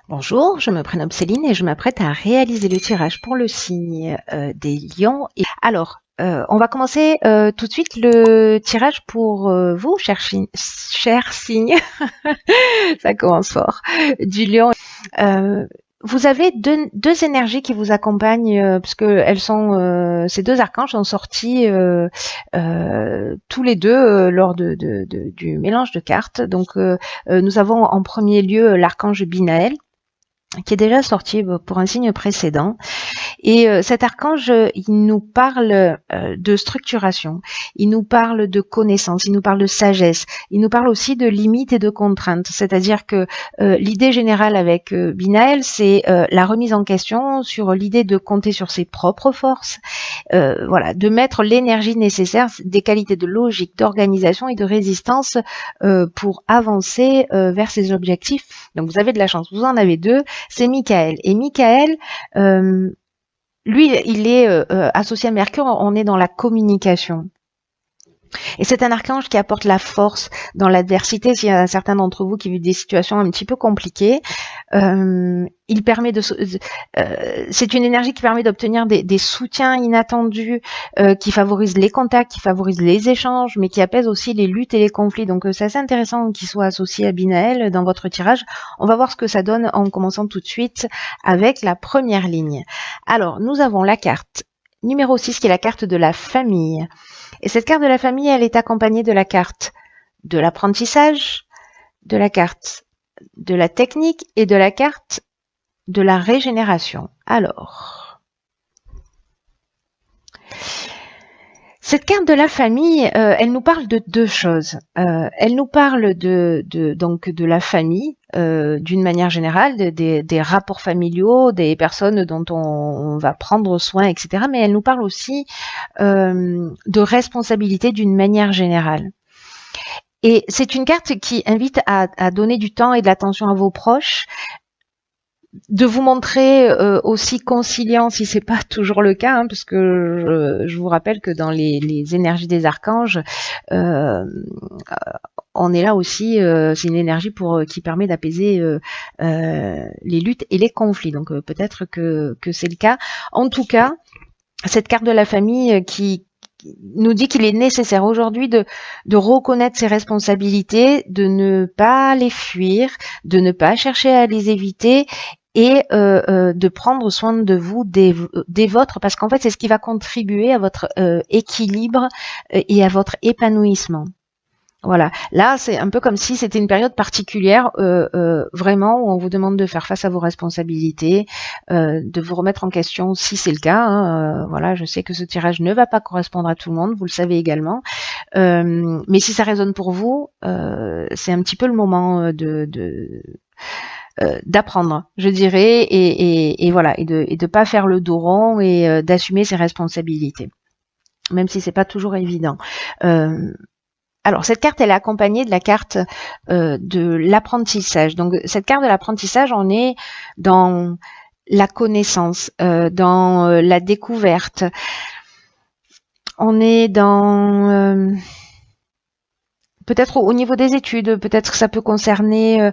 Bonjour, je me prénomme Céline et je m'apprête à réaliser le tirage pour le signe des lions. On va commencer tout de suite le tirage pour vous, cher signe, ça commence fort, du lion. Euh, Vous avez deux énergies qui vous accompagnent, parce que ces deux archanges sont sortis tous les deux lors du mélange de cartes. Nous avons en premier lieu l'archange Binaël, qui est déjà sorti pour un signe précédent. Et cet archange, il nous parle de structuration, il nous parle de connaissance, il nous parle de sagesse, il nous parle aussi de limites et de contraintes. C'est-à-dire que l'idée générale avec Binaël, c'est la remise en question sur l'idée de compter sur ses propres forces, voilà, de mettre l'énergie nécessaire, des qualités de logique, d'organisation et de résistance pour avancer vers ses objectifs. Donc vous avez de la chance, vous en avez deux, c'est Michael. Et Michael, lui, il est associé à Mercure, on est dans la communication. Et c'est un archange qui apporte la force dans l'adversité. S'il y a certains d'entre vous qui vivent des situations un petit peu compliquées, il permet c'est une énergie qui permet d'obtenir des soutiens inattendus, qui favorisent les contacts, qui favorisent les échanges, mais qui apaisent aussi les luttes et les conflits. Donc c'est assez intéressant qu'il soit associé à Binaël dans votre tirage. On va voir ce que ça donne en commençant tout de suite avec la première ligne. Alors, nous avons la carte numéro 6 qui est la carte de la famille. Et cette carte de la famille, elle est accompagnée de la carte de l'apprentissage, de la carte de la technique et de la carte de la régénération. Alors, cette carte de la famille, elle nous parle de deux choses. Elle nous parle donc de la famille, d'une manière générale, des rapports familiaux, des personnes dont on va prendre soin, etc. Mais elle nous parle aussi de responsabilité d'une manière générale. Et c'est une carte qui invite à donner du temps et de l'attention à vos proches, de vous montrer aussi conciliant si c'est pas toujours le cas, parce que je vous rappelle que dans les énergies des archanges, on est là aussi, c'est une énergie qui permet d'apaiser les luttes et les conflits. Donc peut-être que c'est le cas. En tout cas, cette carte de la famille qui nous dit qu'il est nécessaire aujourd'hui de reconnaître ses responsabilités, de ne pas les fuir, de ne pas chercher à les éviter et de prendre soin de vous, des vôtres, parce qu'en fait, c'est ce qui va contribuer à votre équilibre et à votre épanouissement. Voilà. Là, c'est un peu comme si c'était une période particulière, vraiment, où on vous demande de faire face à vos responsabilités, de vous remettre en question si c'est le cas. Hein. Voilà, je sais que ce tirage ne va pas correspondre à tout le monde, vous le savez également. Mais si ça résonne pour vous, c'est un petit peu le moment d'apprendre, je dirais, et voilà, et de pas faire le dos rond et d'assumer ses responsabilités, même si c'est pas toujours évident. Alors, cette carte, elle est accompagnée de la carte de l'apprentissage. Donc, cette carte de l'apprentissage, on est dans la connaissance, dans la découverte. On est dans... peut-être au niveau des études, peut-être que ça peut concerner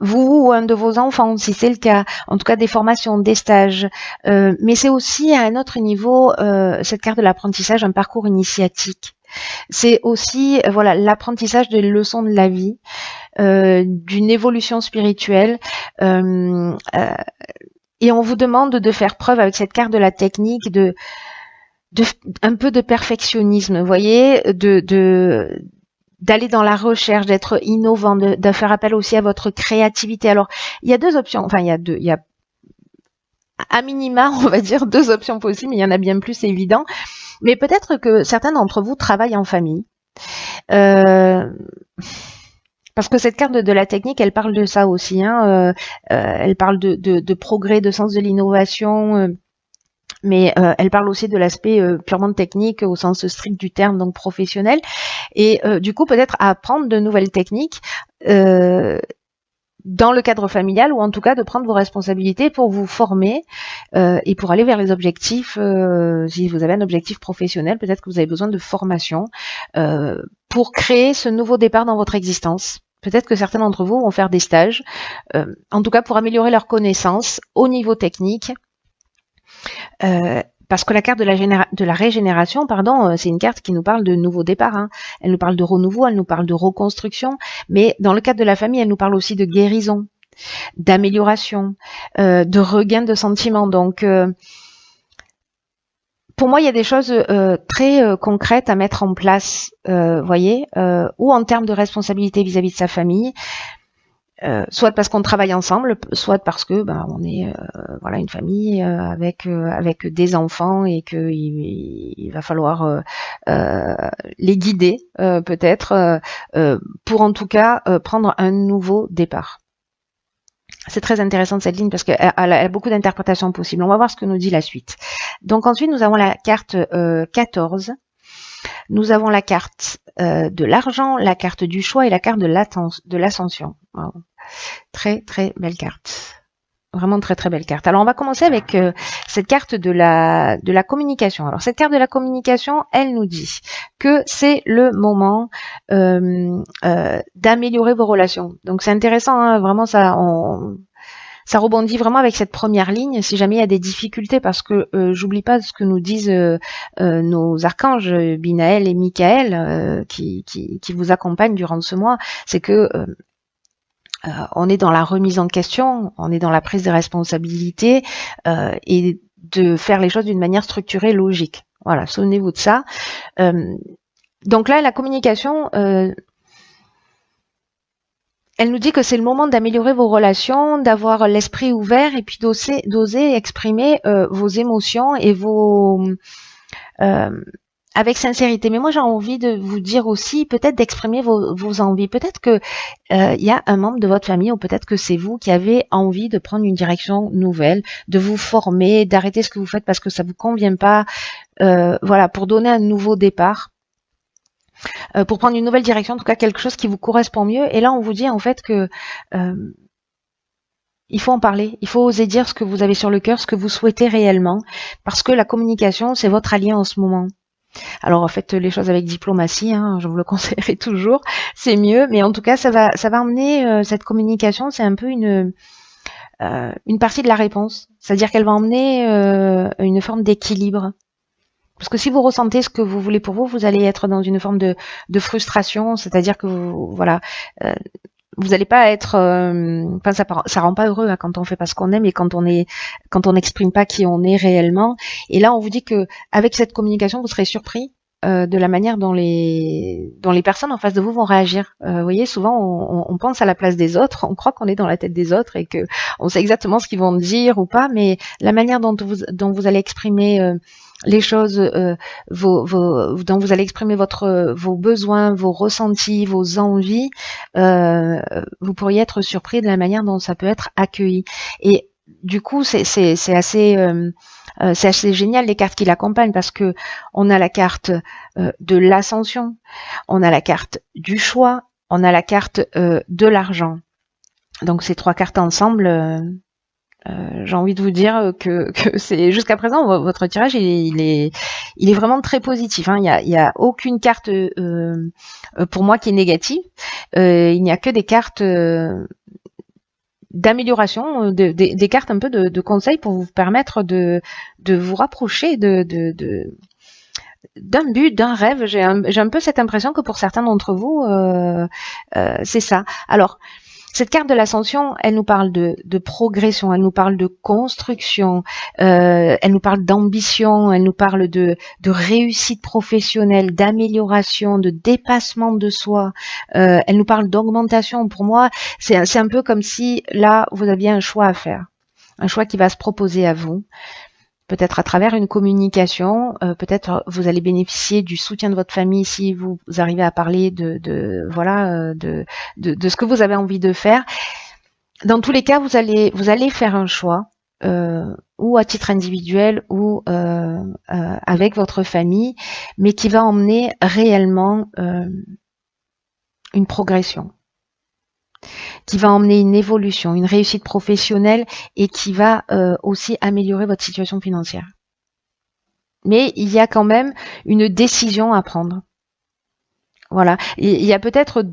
vous ou un de vos enfants, si c'est le cas, en tout cas des formations, des stages, mais c'est aussi à un autre niveau, cette carte de l'apprentissage, un parcours initiatique. C'est aussi voilà l'apprentissage des leçons de la vie, d'une évolution spirituelle, et on vous demande de faire preuve avec cette carte de la technique un peu de perfectionnisme, vous voyez, d'aller dans la recherche, d'être innovant, de faire appel aussi à votre créativité. Alors, il y a deux options, enfin il y a à minima, on va dire, deux options possibles, mais il y en a bien plus, c'est évident. Mais peut-être que certains d'entre vous travaillent en famille. Parce que cette carte de la technique, elle parle de ça aussi. Hein, elle parle de progrès, de sens de l'innovation, mais elle parle aussi de l'aspect purement technique au sens strict du terme, donc professionnel. Et du coup, peut-être apprendre de nouvelles techniques dans le cadre familial, ou en tout cas de prendre vos responsabilités pour vous former et pour aller vers les objectifs. Si vous avez un objectif professionnel, peut-être que vous avez besoin de formation pour créer ce nouveau départ dans votre existence. Peut-être que certains d'entre vous vont faire des stages, en tout cas pour améliorer leurs connaissances au niveau technique. Parce que la carte de la régénération, pardon, c'est une carte qui nous parle de nouveau départ. Hein. Elle nous parle de renouveau, elle nous parle de reconstruction, mais dans le cadre de la famille, elle nous parle aussi de guérison, d'amélioration, de regain de sentiments. Donc, pour moi, il y a des choses très concrètes à mettre en place, voyez, ou en termes de responsabilité vis-à-vis de sa famille. Soit parce qu'on travaille ensemble, soit parce que on est voilà une famille avec des enfants et que il va falloir les guider peut-être pour en tout cas prendre un nouveau départ. C'est très intéressant cette ligne parce qu'elle a beaucoup d'interprétations possibles. On va voir ce que nous dit la suite. Donc ensuite nous avons la carte 14. Nous avons la carte de l'argent, la carte du choix et la carte de l'ascension. Wow. Très très belle carte. Vraiment très très belle carte. Alors on va commencer avec cette carte de la communication. Alors cette carte de la communication, elle nous dit que c'est le moment d'améliorer vos relations. Donc c'est intéressant, hein, vraiment ça rebondit vraiment avec cette première ligne si jamais il y a des difficultés, parce que j'oublie pas ce que nous disent nos archanges Binaël et Michael qui vous accompagnent durant ce mois, c'est que on est dans la remise en question, on est dans la prise de responsabilité et de faire les choses d'une manière structurée, logique. Voilà, souvenez-vous de ça. Donc là, la communication, elle nous dit que c'est le moment d'améliorer vos relations, d'avoir l'esprit ouvert et puis d'oser exprimer vos émotions et vos avec sincérité. Mais moi, j'ai envie de vous dire aussi, peut-être d'exprimer vos envies. Peut-être que y a un membre de votre famille, ou peut-être que c'est vous qui avez envie de prendre une direction nouvelle, de vous former, d'arrêter ce que vous faites parce que ça vous convient pas. Voilà, pour donner un nouveau départ. Pour prendre une nouvelle direction, en tout cas quelque chose qui vous correspond mieux. Et là, on vous dit en fait que il faut en parler, il faut oser dire ce que vous avez sur le cœur, ce que vous souhaitez réellement, parce que la communication, c'est votre allié en ce moment. Alors faites les choses avec diplomatie, hein, je vous le conseillerais toujours, c'est mieux, mais en tout cas ça va emmener cette communication, c'est un peu une partie de la réponse, c'est-à-dire qu'elle va emmener une forme d'équilibre. Parce que si vous ressentez ce que vous voulez pour vous, vous allez être dans une forme de frustration, c'est-à-dire que vous n'allez pas être, ça rend pas heureux hein, quand on fait pas ce qu'on aime et quand on n'exprime pas qui on est réellement. Et là, on vous dit que avec cette communication, vous serez surpris de la manière dont les personnes en face de vous vont réagir. Vous voyez, souvent on pense à la place des autres, on croit qu'on est dans la tête des autres et que on sait exactement ce qu'ils vont dire ou pas, mais la manière dont vous allez exprimer les choses, dont vous allez exprimer vos besoins, vos ressentis, vos envies, vous pourriez être surpris de la manière dont ça peut être accueilli. Et du coup, c'est assez génial les cartes qui l'accompagnent, parce que on a la carte de l'ascension, on a la carte du choix, on a la carte de l'argent. Donc ces trois cartes ensemble. J'ai envie de vous dire que c'est jusqu'à présent votre tirage il est vraiment très positif. Hein. Il y a aucune carte pour moi qui est négative. Il n'y a que des cartes d'amélioration, des cartes un peu de conseils pour vous permettre de vous rapprocher d'un but, d'un rêve. J'ai un peu cette impression que pour certains d'entre vous, c'est ça. Alors, cette carte de l'ascension, elle nous parle de progression, elle nous parle de construction, elle nous parle d'ambition, elle nous parle de réussite professionnelle, d'amélioration, de dépassement de soi, elle nous parle d'augmentation. Pour moi, c'est un peu comme si là, vous aviez un choix à faire, un choix qui va se proposer à vous. Peut-être à travers une communication, peut-être vous allez bénéficier du soutien de votre famille si vous arrivez à parler de ce que vous avez envie de faire. Dans tous les cas, vous allez faire un choix, ou à titre individuel ou avec votre famille, mais qui va emmener réellement une progression, qui va emmener une évolution, une réussite professionnelle et qui va aussi améliorer votre situation financière. Mais il y a quand même une décision à prendre. Voilà, il y a peut-être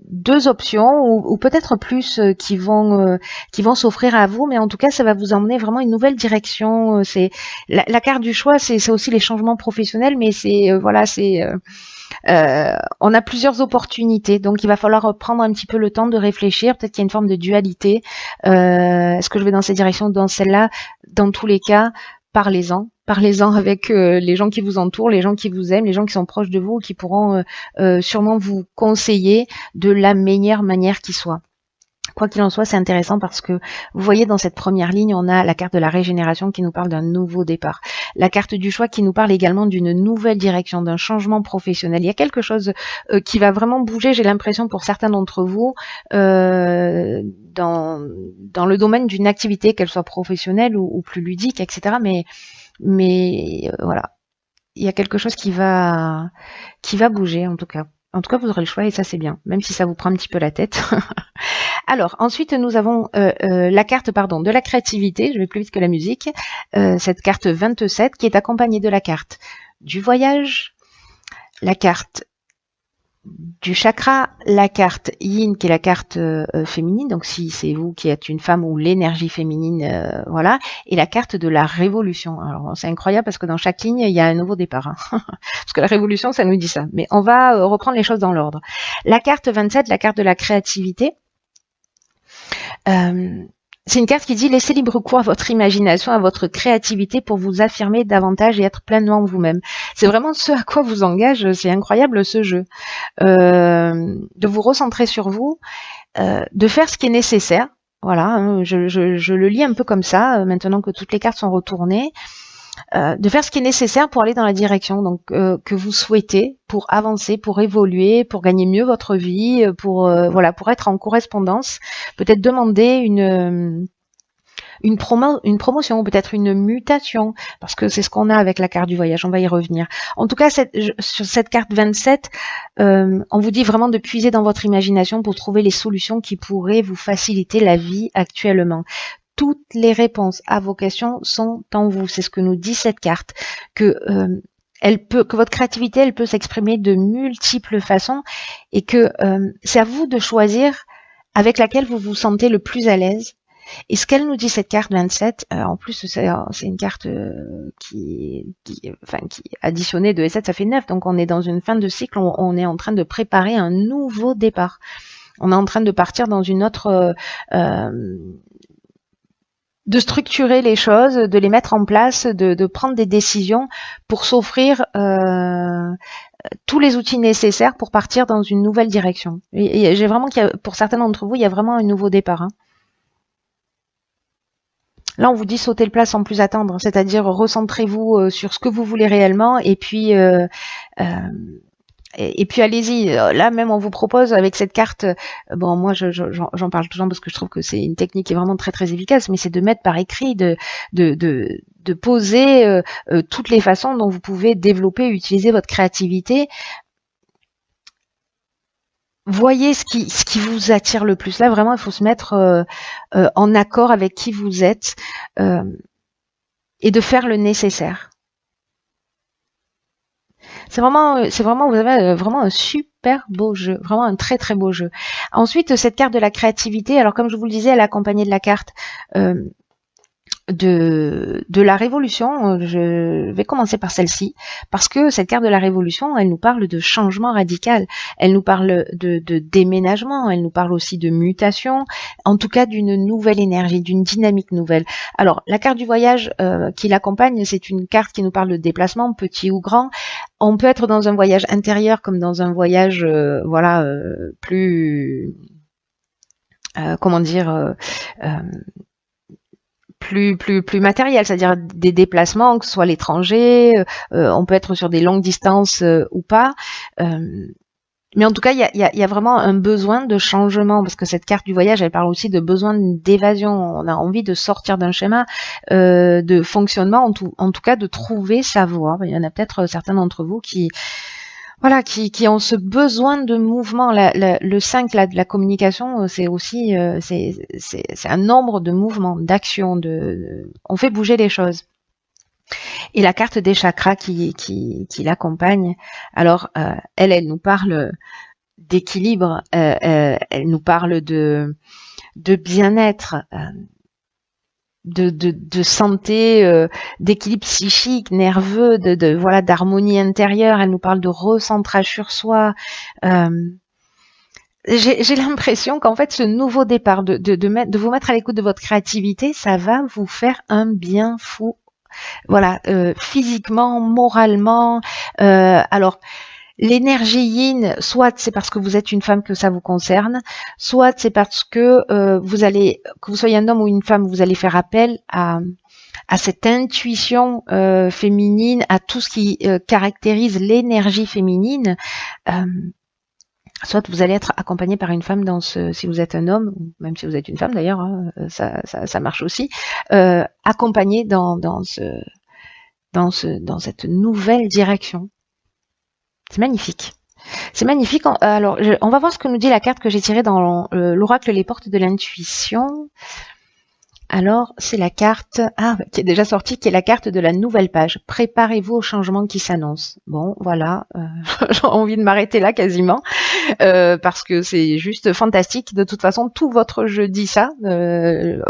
deux options ou peut-être plus qui vont s'offrir à vous, mais en tout cas, ça va vous emmener vraiment une nouvelle direction. C'est la carte du choix, c'est aussi les changements professionnels, mais c'est voilà, c'est on a plusieurs opportunités, donc il va falloir prendre un petit peu le temps de réfléchir. Peut-être qu'il y a une forme de dualité. Est-ce que je vais dans cette direction ou dans celle-là? Dans tous les cas, parlez-en. Parlez-en avec les gens qui vous entourent, les gens qui vous aiment, les gens qui sont proches de vous, qui pourront sûrement vous conseiller de la meilleure manière qui soit. Quoi qu'il en soit, c'est intéressant parce que vous voyez dans cette première ligne, on a la carte de la régénération qui nous parle d'un nouveau départ. La carte du choix qui nous parle également d'une nouvelle direction, d'un changement professionnel. Il y a quelque chose qui va vraiment bouger, j'ai l'impression pour certains d'entre vous, dans le domaine d'une activité, qu'elle soit professionnelle ou plus ludique, etc. Mais voilà, il y a quelque chose qui va bouger en tout cas. En tout cas, vous aurez le choix et ça c'est bien, même si ça vous prend un petit peu la tête. Alors, ensuite, nous avons la carte de la créativité, je vais plus vite que la musique, cette carte 27 qui est accompagnée de la carte du voyage, la carte du chakra, la carte yin qui est la carte féminine, donc si c'est vous qui êtes une femme ou l'énergie féminine, voilà, et la carte de la révolution. Alors c'est incroyable parce que dans chaque ligne il y a un nouveau départ, hein. Parce que la révolution ça nous dit ça, mais on va reprendre les choses dans l'ordre. La carte 27, la carte de la créativité, c'est une carte qui dit laissez libre cours à votre imagination, à votre créativité pour vous affirmer davantage et être pleinement vous-même. C'est vraiment ce à quoi vous engage, c'est incroyable ce jeu. De vous recentrer sur vous, de faire ce qui est nécessaire. Voilà, hein, je le lis un peu comme ça, maintenant que toutes les cartes sont retournées. De faire ce qui est nécessaire pour aller dans la direction donc que vous souhaitez, pour avancer, pour évoluer, pour gagner mieux votre vie, pour voilà, pour être en correspondance. Peut-être demander une promotion, peut-être une mutation, parce que c'est ce qu'on a avec la carte du voyage, on va y revenir. En tout cas, sur cette carte 27, on vous dit vraiment de puiser dans votre imagination pour trouver les solutions qui pourraient vous faciliter la vie actuellement. Toutes les réponses à vos questions sont en vous. C'est ce que nous dit cette carte, que votre créativité, elle peut s'exprimer de multiples façons et que c'est à vous de choisir avec laquelle vous vous sentez le plus à l'aise. Et ce qu'elle nous dit cette carte 27, en plus c'est une carte qui additionnée de 7, ça fait 9, donc on est dans une fin de cycle, on est en train de préparer un nouveau départ. On est en train de partir dans une autre de structurer les choses, de les mettre en place, de prendre des décisions pour s'offrir tous les outils nécessaires pour partir dans une nouvelle direction. Et j'ai vraiment pour certains d'entre vous, il y a vraiment un nouveau départ. Hein. Là, on vous dit sauter le plat sans plus attendre, c'est-à-dire recentrez-vous sur ce que vous voulez réellement et puis allez-y. Là même on vous propose avec cette carte, bon moi j'en parle toujours parce que je trouve que c'est une technique qui est vraiment très très efficace, mais c'est de mettre par écrit, de poser toutes les façons dont vous pouvez développer et utiliser votre créativité. Voyez ce qui vous attire le plus. Là vraiment il faut se mettre en accord avec qui vous êtes et de faire le nécessaire. C'est vraiment, vous avez vraiment un super beau jeu, vraiment un très très beau jeu. Ensuite, cette carte de la créativité, alors comme je vous le disais, elle est accompagnée de la carte de la révolution. Je vais commencer par celle-ci, parce que cette carte de la révolution, elle nous parle de changement radical, elle nous parle de déménagement, elle nous parle aussi de mutation, en tout cas d'une nouvelle énergie, d'une dynamique nouvelle. Alors, la carte du voyage qui l'accompagne, c'est une carte qui nous parle de déplacement, petit ou grand. On peut être dans un voyage intérieur comme dans un voyage, plus, comment dire, plus matériel, c'est-à-dire des déplacements, que ce soit à l'étranger, on peut être sur des longues distances ou pas. Mais en tout cas, il y a vraiment un besoin de changement, parce que cette carte du voyage, elle parle aussi de besoin d'évasion. On a envie de sortir d'un schéma de fonctionnement, en tout cas de trouver sa voie. Il y en a peut-être certains d'entre vous qui ont ce besoin de mouvement. Le 5 là, de la communication, c'est aussi c'est un nombre de mouvements, d'actions, on fait bouger les choses. Et la carte des chakras qui l'accompagne. Alors, elle nous parle d'équilibre, elle nous parle de bien-être, de santé, d'équilibre psychique, nerveux, voilà, d'harmonie intérieure. Elle nous parle de recentrage sur soi. J'ai l'impression qu'en fait, ce nouveau départ, de vous mettre à l'écoute de votre créativité, ça va vous faire un bien fou. Voilà, physiquement, moralement. Alors, l'énergie yin, soit c'est parce que vous êtes une femme que ça vous concerne, soit c'est parce que que vous soyez un homme ou une femme, vous allez faire appel à cette intuition féminine, à tout ce qui caractérise l'énergie féminine. Soit vous allez être accompagné par une femme si vous êtes un homme, ou même si vous êtes une femme d'ailleurs, hein, ça marche aussi, accompagné dans cette nouvelle direction. C'est magnifique. C'est magnifique. Alors, on va voir ce que nous dit la carte que j'ai tirée dans l'oracle Les Portes de l'Intuition. Alors, c'est la carte qui est déjà sortie, qui est la carte de la nouvelle page. Préparez-vous au changement qui s'annonce. Bon, voilà, j'ai envie de m'arrêter là quasiment, parce que c'est juste fantastique. De toute façon, tout votre jeu dit ça.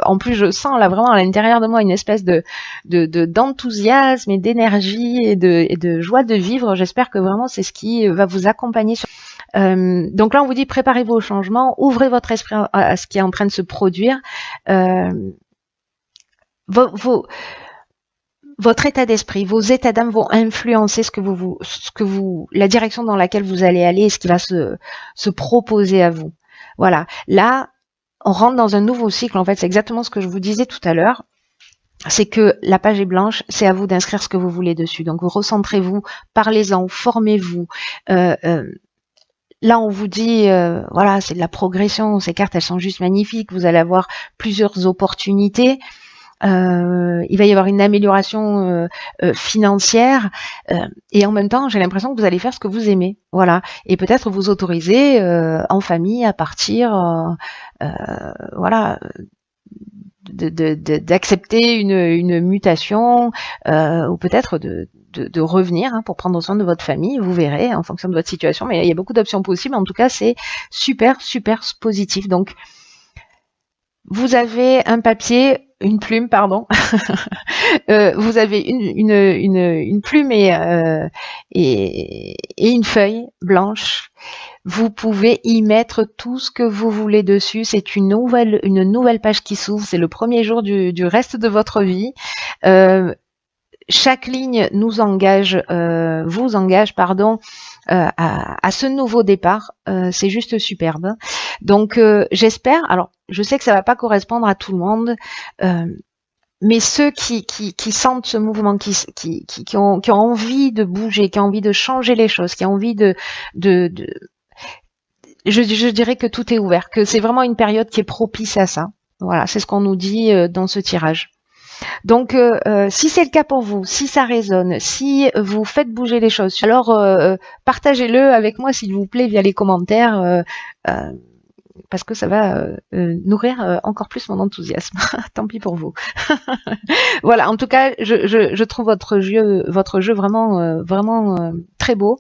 En plus, je sens là vraiment à l'intérieur de moi une espèce d'enthousiasme et d'énergie et de joie de vivre. J'espère que vraiment c'est ce qui va vous accompagner. Donc là, on vous dit préparez-vous au changement, ouvrez votre esprit à ce qui est en train de se produire. Votre état d'esprit, vos états d'âme vont influencer la direction dans laquelle vous allez aller et ce qui va se proposer à vous. Voilà. Là, on rentre dans un nouveau cycle. En fait, c'est exactement ce que je vous disais tout à l'heure. C'est que la page est blanche, c'est à vous d'inscrire ce que vous voulez dessus. Donc, recentrez-vous, parlez-en, formez-vous. Là, on vous dit, voilà, c'est de la progression. Ces cartes, elles sont juste magnifiques. Vous allez avoir plusieurs opportunités. Il va y avoir une amélioration financière et en même temps, j'ai l'impression que vous allez faire ce que vous aimez. Voilà. Et peut-être vous autoriser en famille à partir, voilà, d'accepter une mutation ou peut-être de revenir pour prendre soin de votre famille. Vous verrez en fonction de votre situation, mais il y a beaucoup d'options possibles. En tout cas, c'est super positif. Donc, vous avez un papier, une plume, pardon. Vous avez une plume et une feuille blanche. Vous pouvez y mettre tout ce que vous voulez dessus. C'est une nouvelle page qui s'ouvre. C'est le premier jour du reste de votre vie. Chaque ligne vous engage, à ce nouveau départ. C'est juste superbe. Donc, j'espère. Alors, je sais que ça va pas correspondre à tout le monde. Mais ceux qui sentent ce mouvement, qui ont envie de bouger, qui ont envie de changer les choses, qui ont envie je dirais que tout est ouvert, que c'est vraiment une période qui est propice à ça. Voilà, c'est ce qu'on nous dit dans ce tirage. Donc, si c'est le cas pour vous, si ça résonne, si vous faites bouger les choses, alors partagez-le avec moi, s'il vous plaît, via les commentaires. Parce que ça va nourrir encore plus mon enthousiasme. Tant pis pour vous. Voilà, en tout cas, je trouve votre jeu vraiment très beau.